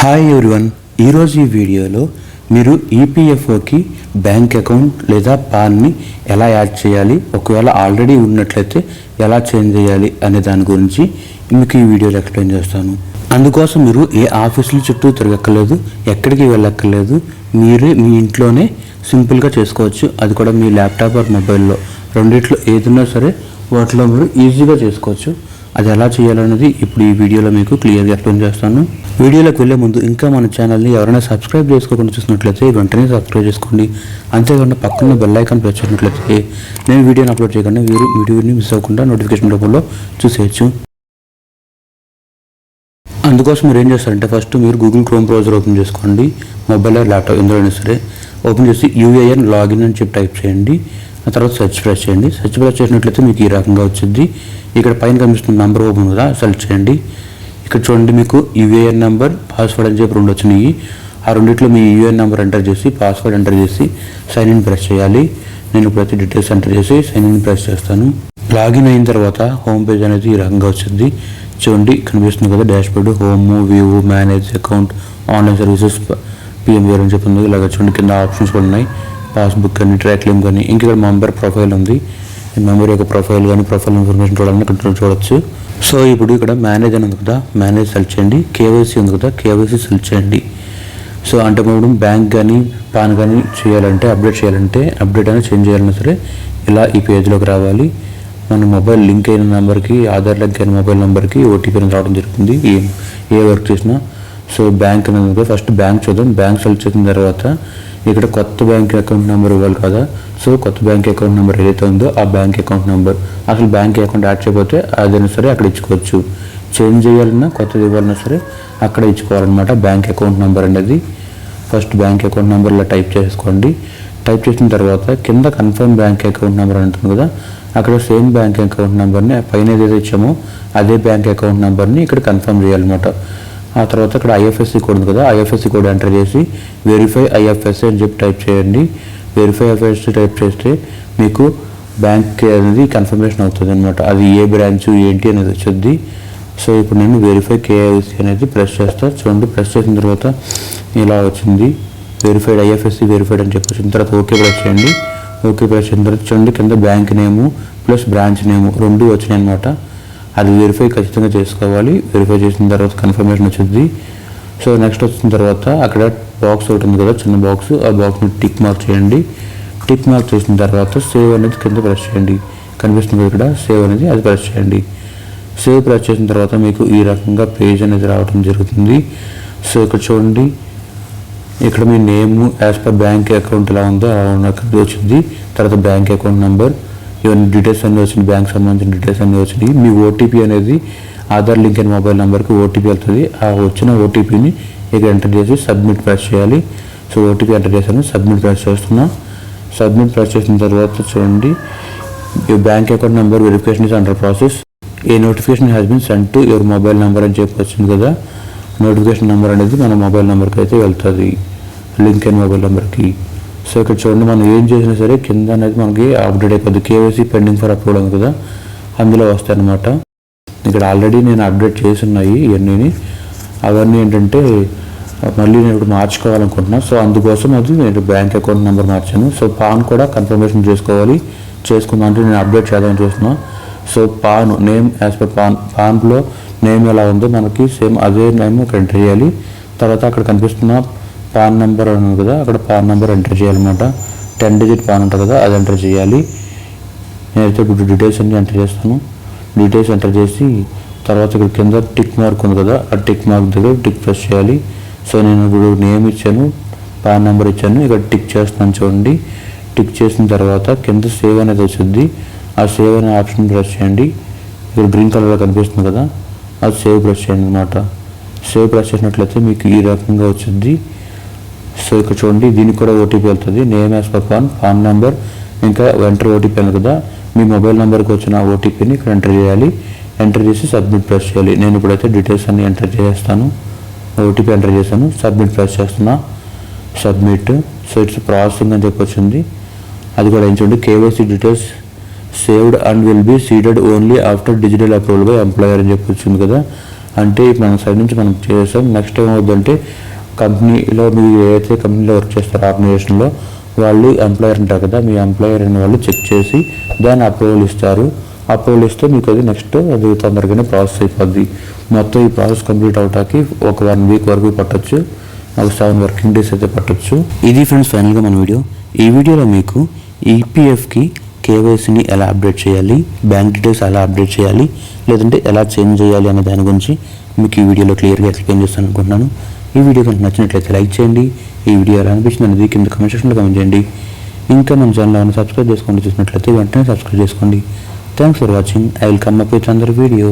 Hi everyone, ఈరోజు ఈ వీడియోలో మీరు ఈపీఎఫ్ఓకి బ్యాంక్ అకౌంట్ లేదా పాన్ని ఎలా యాడ్ చేయాలి, ఒకవేళ ఆల్రెడీ ఉన్నట్లయితే ఎలా చేంజ్ చేయాలి అనే దాని గురించి మీకు ఈ వీడియోలో ఎక్స్ప్లెయిన్ చేస్తాను. అందుకోసం మీరు ఏ ఆఫీసుల చుట్టూ తిరగక్కర్లేదు, ఎక్కడికి వెళ్ళక్కర్లేదు, మీరే మీ ఇంట్లోనే సింపుల్గా చేసుకోవచ్చు. అది కూడా మీ ల్యాప్టాప్ ఆర్ మొబైల్లో రెండిట్లో ఏదైనా సరే వాటిలో మీరు ఈజీగా చేసుకోవచ్చు. అది ఎలా చేయాలనేది ఇప్పుడు ఈ వీడియోలో మీకు క్లియర్గా ఎక్స్ప్లెయిన్ చేస్తాను. వీడియోలోకి వెళ్ళే ముందు ఇంకా మన ఛానల్ని ఎవరైనా సబ్స్క్రైబ్ చేసుకోకుండా చూసినట్లయితే వెంటనే సబ్స్క్రైబ్ చేసుకోండి. అంతేకాకుండా పక్కన బెల్ ఐకాన్ ప్రెస్ చేసినట్లయితే నేను వీడియోని అప్లోడ్ చేయకుండా మీరు వీడియోని మిస్ అవ్వకుండా నోటిఫికేషన్ రూపంలో చూసేయచ్చు. అందుకోసం మీరు ఏం చేస్తారంటే ఫస్ట్ మీరు గూగుల్ క్రోమ్ బ్రౌజర్ ఓపెన్ చేసుకోండి. మొబైల్ ల్యాప్టాప్ ఎందులోనే సరే ఓపెన్ చేసి UAN లాగిన్ అని చెప్పి టైప్ చేయండి. ఆ తర్వాత సెర్చ్ ప్రెస్ చేయండి. సెర్చ్ ప్రెస్ చేసినట్లయితే మీకు ఈ రకంగా వచ్చింది. ఇక్కడ పైన కనిపిస్తున్న నెంబర్ ఓపెన్ కదా, సెలెక్ట్ చేయండి. ఇక్కడ చూడండి, మీకు UAN నెంబర్, పాస్వర్డ్ అని చెప్పి రెండు వచ్చినాయి. ఆ రెండిట్లో మీ UAN నెంబర్ ఎంటర్ చేసి పాస్వర్డ్ ఎంటర్ చేసి సైన్ ఇన్ ప్రెస్ చేయాలి. నేను ఇప్పుడైతే డీటెయిల్స్ ఎంటర్ చేసి సైన్ ఇన్ ప్రెస్ చేస్తాను. లాగిన్ అయిన తర్వాత హోమ్ పేజ్ అనేది ఈ రకంగా వచ్చింది. చూడండి, కనిపిస్తుంది కదా dashboard, home, view, manage account, online services, PMVR అని చెప్తుంది. ఇలాగ చూడండి, కింద ఆప్షన్స్ కూడా ఉన్నాయి, పాస్బుక్ కానీ, ట్రాక్ లింక్ కానీ, ఇంక ఇక్కడ మెంబర్ ప్రొఫైల్ ఉంది. ఈ మెంబర్ యొక్క ప్రొఫైల్ కానీ ప్రొఫైల్ ఇన్ఫర్మేషన్ చూడాలని ఇక్కడ చూడొచ్చు. సో ఇప్పుడు ఇక్కడ మేనేజ్ అని ఉంది కదా, మేనేజ్ సెలెక్ట్ చేయండి. KYC ఉంది కదా, KYC సెలెక్ట్ చేయండి. సో అంటే మనం బ్యాంక్ కానీ పాన్ కానీ చేయాలంటే అప్డేట్ అయినా చేంజ్ చేయాలన్నా సరే ఇలా ఈ పేజ్లోకి రావాలి. మన మొబైల్ లింక్ అయిన నెంబర్కి, ఆధార్ లింక్ అయిన మొబైల్ నెంబర్కి OTP అనేది రావడం జరుగుతుంది ఏ వర్క్ చేసినా. సో బ్యాంక్ అనేది ఫస్ట్ బ్యాంక్ చూద్దాం. బ్యాంక్ సెలెక్ట్ చేసిన తర్వాత ఇక్కడ కొత్త బ్యాంక్ అకౌంట్ నెంబర్ ఇవ్వాలి కదా. సో కొత్త బ్యాంక్ అకౌంట్ నెంబర్ ఏదైతే ఉందో ఆ బ్యాంక్ అకౌంట్ నెంబర్, అసలు బ్యాంక్ అకౌంట్ యాడ్ చేయకపోతే అదైనా సరే అక్కడ ఇచ్చుకోవచ్చు. చేంజ్ చేయాలన్నా కొత్తది ఇవ్వాలన్నా సరే అక్కడ ఇచ్చుకోవాలన్నమాట. బ్యాంక్ అకౌంట్ నెంబర్ అనేది ఫస్ట్ బ్యాంక్ అకౌంట్ నెంబర్లో టైప్ చేసుకోండి. టైప్ చేసిన తర్వాత కింద కన్ఫర్మ్ బ్యాంక్ అకౌంట్ నెంబర్ అంటుంది కదా, అక్కడ సేమ్ బ్యాంక్ అకౌంట్ నెంబర్ని పైన ఏదైతే ఇచ్చామో అదే బ్యాంక్ అకౌంట్ నెంబర్ని ఇక్కడ కన్ఫర్మ్ చేయాలన్నమాట. ఆ తర్వాత ఇక్కడ IFSC కోడ్ ఉంది కదా, IFSC కోడ్ ఎంటర్ చేసి వెరిఫై IFSC అని చెప్పి టైప్ చేయండి. వెరిఫై IFSC టైప్ చేస్తే మీకు బ్యాంక్ అనేది కన్ఫర్మేషన్ అవుతుంది అనమాట. అది ఏ బ్రాంచ్ ఏంటి అనేది వచ్చింది. సో ఇప్పుడు నేను వెరిఫై KYC అనేది ప్రెస్ చేస్తాను. చూడండి, ప్రెస్ చేసిన తర్వాత ఇలా వచ్చింది, వెరిఫైడ్ IFSC వెరిఫైడ్ అని చెప్పి వచ్చిన తర్వాత ఓకే ప్రెస్ చేయండి. ఓకే ప్రెస్ చేసిన తర్వాత చూడండి, కింద బ్యాంక్ నేము ప్లస్ బ్రాంచ్ నేము రెండు వచ్చినాయి అనమాట. అది వెరిఫై ఖచ్చితంగా చేసుకోవాలి. వెరిఫై చేసిన తర్వాత కన్ఫర్మేషన్ వచ్చింది. సో నెక్స్ట్ వచ్చిన తర్వాత అక్కడ బాక్స్ ఒకటి ఉంది కదా, చిన్న బాక్స్, ఆ బాక్స్ని టిక్ మార్క్ చేయండి. టిక్ మార్క్ చేసిన తర్వాత సేవ్ అనేది కింద ప్రెస్ చేయండి. కనిపిస్తుంది ఇక్కడ సేవ్ అనేది, అది ప్రెస్ చేయండి. సేవ్ ప్రెస్ చేసిన తర్వాత మీకు ఈ రకంగా పేజ్ అనేది రావడం జరుగుతుంది. సో ఇక్కడ చూడండి, ఇక్కడ మీ name as per bank account ఎలా ఉందో అలా ఉన్నది వచ్చింది. తర్వాత బ్యాంక్ అకౌంట్ నెంబర్, ఇవన్నీ డీటెయిల్స్ అన్నీ వచ్చింది, బ్యాంక్ సంబంధించిన డీటెయిల్స్ అన్నీ వచ్చినాయి. మీ OTP అనేది ఆధార్ లింక్ అయిన మొబైల్ నెంబర్కి OTP వెళ్తుంది. ఆ వచ్చిన OTPని ఇక్కడ ఎంటర్ చేసి సబ్మిట్ ప్రెస్ చేయాలి. సో OTP ఎంటర్ చేశాను, సబ్మిట్ ప్రెస్ చేస్తున్నా. సబ్మిట్ ప్రెస్ చేసిన తర్వాత చూడండి, ఈ bank account number verification is under process, a notification has been send to your mobile number అని చెప్పి వచ్చింది కదా. నోటిఫికేషన్ నెంబర్ అనేది మన మొబైల్ నెంబర్కి అయితే వెళ్తుంది, లింక్ అయిన మొబైల్ నెంబర్కి. సో ఇక్కడ చూడండి, మనం ఏం చేసినా సరే కింద అనేది మనకి అప్డేట్ అయిపోద్ది. KYC పెండింగ్ ఫర్ అప్లోడ్ ఉంది కదా, అందులో వస్తాయి అన్నమాట. ఇక్కడ ఆల్రెడీ నేను అప్డేట్ చేసి ఉన్నాయి ఇవన్నీ. అవన్నీ ఏంటంటే మళ్ళీ నేను ఇప్పుడు మార్చుకోవాలనుకుంటున్నాను. సో అందుకోసం అది నేను బ్యాంక్ అకౌంట్ నెంబర్ మార్చాను. సో పాన్ కూడా కన్ఫర్మేషన్ చేసుకుందాం అంటే నేను అప్డేట్ చేద్దామని చూస్తున్నాను. So PAN name as per పాన్లో నేమ్ ఎలా ఉందో మనకి సేమ్ అదే నేమ్ ఇక్కడ ఎంటర్ చేయాలి. తర్వాత అక్కడ కనిపిస్తున్న పాన్ నెంబర్ ఉంది కదా, అక్కడ పాన్ నెంబర్ ఎంటర్ చేయాలన్నమాట. 10 డిజిట్ పాన్ ఉంటుంది కదా, అది ఎంటర్ చేయాలి. నేనైతే ఇప్పుడు డీటెయిల్స్ అన్ని ఎంటర్ చేస్తాను. డీటెయిల్స్ ఎంటర్ చేసి తర్వాత ఇక్కడ కింద టిక్ మార్క్ ఉంది కదా, ఆ టిక్ మార్క్ దగ్గర టిక్ ప్రెస్ చేయాలి. సో నేను ఇప్పుడు నేమ్ ఇచ్చాను, పాన్ నెంబర్ ఇచ్చాను, ఇక్కడ టిక్ చేస్తున్నాను. చూడండి, టిక్ చేసిన తర్వాత కింద సేవ్ అనేది వచ్చింది. ఆ సేవ్ అనే ఆప్షన్ ప్రెస్ చేయండి. ఇక్కడ గ్రీన్ కలర్లో కనిపిస్తుంది కదా, అది సేవ్ ప్రెస్ చేయండి అనమాట. సేవ్ ప్రెస్ చేసినట్లయితే మీకు ఈ రకంగా వచ్చింది. సో ఇక్కడ చూడండి, దీనికి కూడా OTP వెళ్తుంది, name as per pan number, ఇంకా ఎంటర్ OTP అని కదా, మీ మొబైల్ నెంబర్కి వచ్చిన OTPని ఇక్కడ ఎంటర్ చేయాలి. ఎంటర్ చేసి సబ్మిట్ ప్రెస్ చేయాలి. నేను ఇప్పుడైతే డీటెయిల్స్ అన్ని ఎంటర్ చేస్తాను. OTP ఎంటర్ చేశాను, సబ్మిట్ ప్రెస్ చేస్తున్నా. సబ్మిట్. సో ఇట్స్ ప్రాసెసింగ్ అని చెప్పి వచ్చింది. అది కూడా ఏం చూడండి, KYC details saved and will be seeded only after digital approval by employer అని చెప్పి వచ్చింది కదా, అంటే మన సైడ్ నుంచి మనం చేసాం. నెక్స్ట్ ఏమవుతుందంటే కంపెనీలో మీరు ఏదైతే కంపెనీలో వర్క్ చేస్తారో ఆర్గనైజేషన్లో వాళ్ళు ఎంప్లాయర్ ఉంటారు కదా, మీ ఎంప్లాయర్ అని వాళ్ళు చెక్ చేసి దాన్ని అప్రూవల్ ఇస్తారు. అప్రూవల్ ఇస్తే మీకు అది నెక్స్ట్ అది తొందరగానే ప్రాసెస్ అయిపోద్ది. మొత్తం ఈ ప్రాసెస్ కంప్లీట్ అవడానికి ఒక 1 వీక్ వరకు పట్టొచ్చు, ఒక 7 వర్కింగ్ డేస్ అయితే పట్టొచ్చు. ఇది ఫ్రెండ్స్ ఫైనల్గా మన వీడియో. ఈ వీడియోలో మీకు ఈపీఎఫ్కి కేవైసీని ఎలా అప్డేట్ చేయాలి, బ్యాంక్ డీటెయిల్స్ ఎలా అప్డేట్ చేయాలి, లేదంటే ఎలా చేంజ్ చేయాలి అనే దాని గురించి మీకు ఈ వీడియోలో క్లియర్గా ఎక్స్ప్లెయిన్ చేస్తాను అనుకుంటున్నాను. ఈ వీడియో కనుక నచ్చినట్లయితే లైక్ చేయండి. ఈ వీడియో ఎలా అనిపించింది అనేది కింద కామెంట్ సెక్షన్లో కామెంట్ చేయండి. ఇంకా మన ఛానల్ ఏమైనా సబ్స్క్రైబ్ చేసుకోండి చూసినట్లయితే వెంటనే సబ్స్క్రైబ్ చేసుకోండి. Thanks for watching. I will come up with another video.